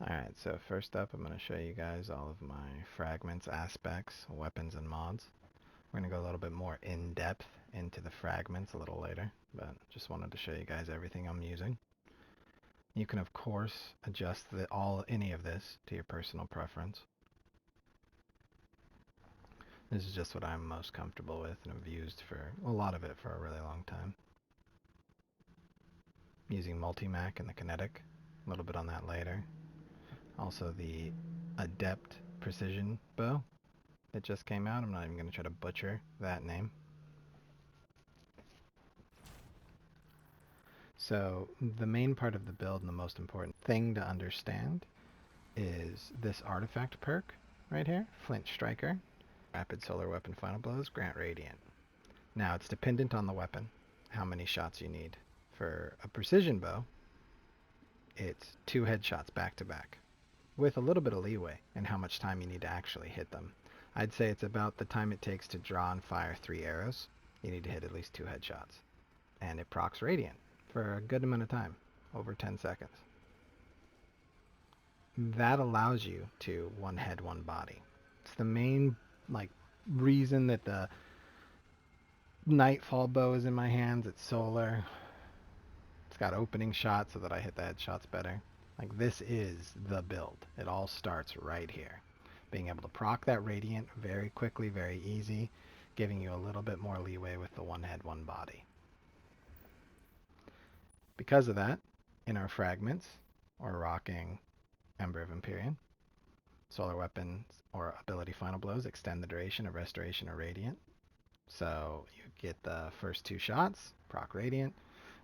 Alright, so first up I'm going to show you guys all of my fragments, aspects, weapons, and mods. We're going to go a little bit more in-depth into the fragments a little later, but just wanted to show you guys everything I'm using. You can of course adjust any of this to your personal preference. This is just what I'm most comfortable with and have used for a lot of it for a really long time. Using multi-mac and the kinetic, a little bit on that later. Also the adept precision bow that just came out. I'm not even going to try to butcher that name. So the main part of the build and the most important thing to understand is this artifact perk right here, Flint Striker. Rapid Solar Weapon Final Blows, grant Radiant. Now it's dependent on the weapon, how many shots you need. For a precision bow, it's 2 headshots back to back, with a little bit of leeway in how much time you need to actually hit them. I'd say it's about the time it takes to draw and fire 3 arrows. You need to hit at least 2 headshots. And it procs Radiant for a good amount of time, over 10 seconds. That allows you to one head, one body. It's the main reason that the Nightfall bow is in my hands. It's solar. It's got opening shots so that I hit the headshots better. Like, this is the build. It all starts right here. Being able to proc that Radiant very quickly, very easy, giving you a little bit more leeway with the one head, one body. Because of that, in our fragments, we're rocking Ember of Empyrean. Solar weapons or ability final blows extend the duration of restoration or radiant. So you get the first 2 shots, proc radiant,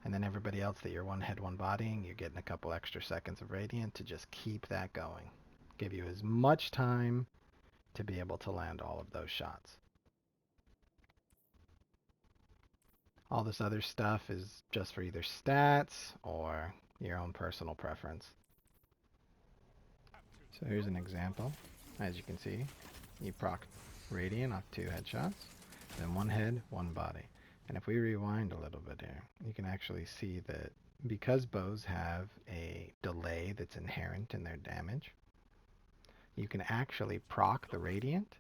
and then everybody else that you're one head, one bodying, you're getting a couple extra seconds of radiant to just keep that going. Give you as much time to be able to land all of those shots. All this other stuff is just for either stats or your own personal preference. So here's an example. As you can see, you proc Radiant off 2 headshots, then one head, one body. And if we rewind a little bit here, you can actually see that because bows have a delay that's inherent in their damage, you can actually proc the Radiant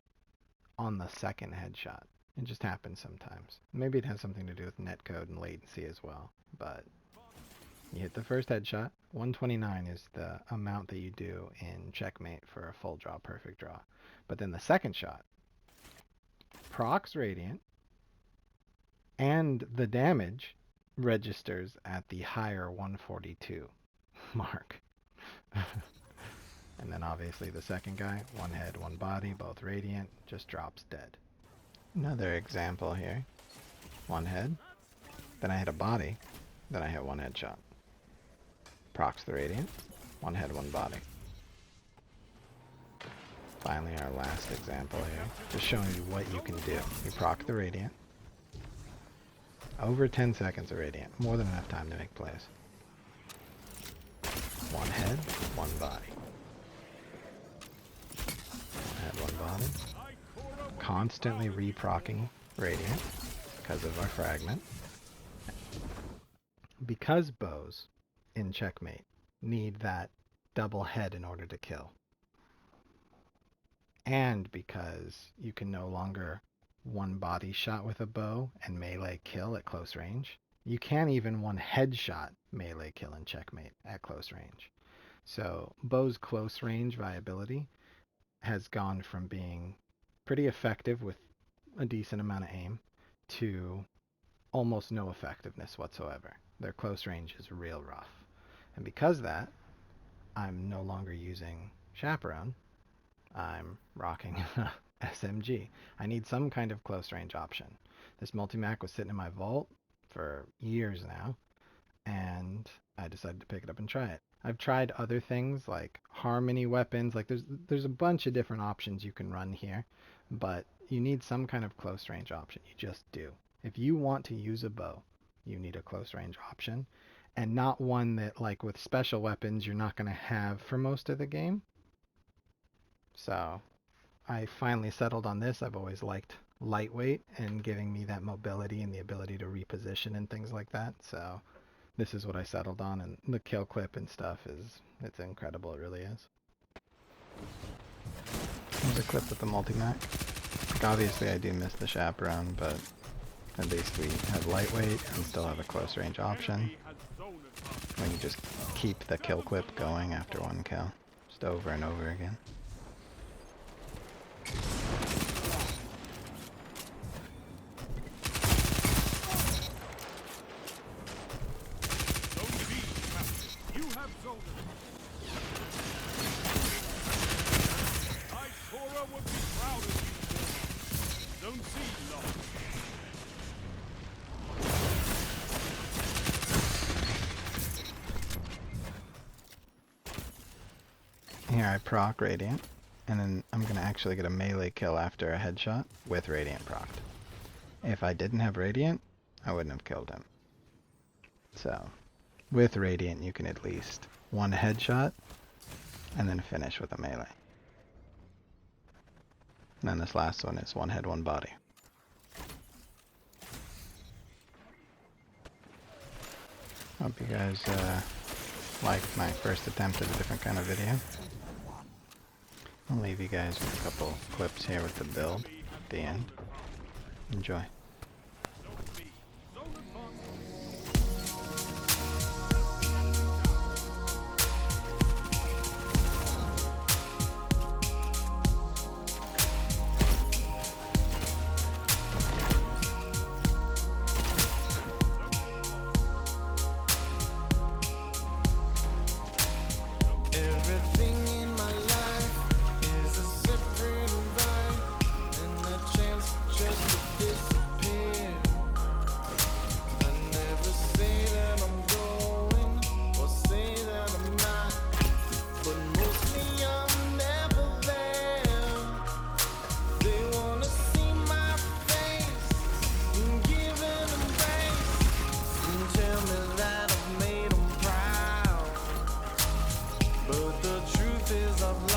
on the second headshot. It just happens sometimes. Maybe it has something to do with netcode and latency as well, but you hit the first headshot. 129 is the amount that you do in Checkmate for a full draw, perfect draw. But then the second shot procs Radiant, and the damage registers at the higher 142 mark. And then obviously the second guy, one head, one body, both Radiant, just drops dead. Another example here. One head, then I hit a body, then I hit one headshot. Procs the Radiant, one head, one body. Finally, our last example here, just showing you what you can do. You proc the Radiant. Over 10 seconds of Radiant, more than enough time to make plays. One head, one body. One head, one body. Constantly re-procking Radiant because of our fragment. Because bows in Checkmate need that double head in order to kill, and because you can no longer one body shot with a bow and melee kill at close range, you can't even one headshot melee kill in Checkmate at close range. So bow's close range viability has gone from being pretty effective with a decent amount of aim to almost no effectiveness whatsoever. Their close range is real rough. And because of that, I'm no longer using Chaperone. I'm rocking SMG. I need some kind of close range option. This multi-mac was sitting in my vault for years now, and I decided to pick it up and try it. I've tried other things like harmony weapons. Like there's a bunch of different options you can run here, but you need some kind of close range option. You just do. If you want to use a bow, you need a close range option, and not one that, like with special weapons, you're not going to have for most of the game. So I finally settled on this. I've always liked lightweight and giving me that mobility and the ability to reposition and things like that. So This is what I settled on, and the kill clip and stuff it's incredible, it really is. Here's a clip with the multi-mac. Like, obviously I do miss the chaperone, but at least we have lightweight and still have a close range option. We can just keep the kill clip going after one kill, just over and over again. Here I proc Radiant, and then I'm going to actually get a melee kill after a headshot with Radiant procced. If I didn't have Radiant, I wouldn't have killed him. So, with Radiant you can at least one headshot, and then finish with a melee. And then this last one is one head, one body. Hope you guys liked my first attempt at a different kind of video. I'll leave you guys with a couple clips here with the build at the end. Enjoy. But the truth is I've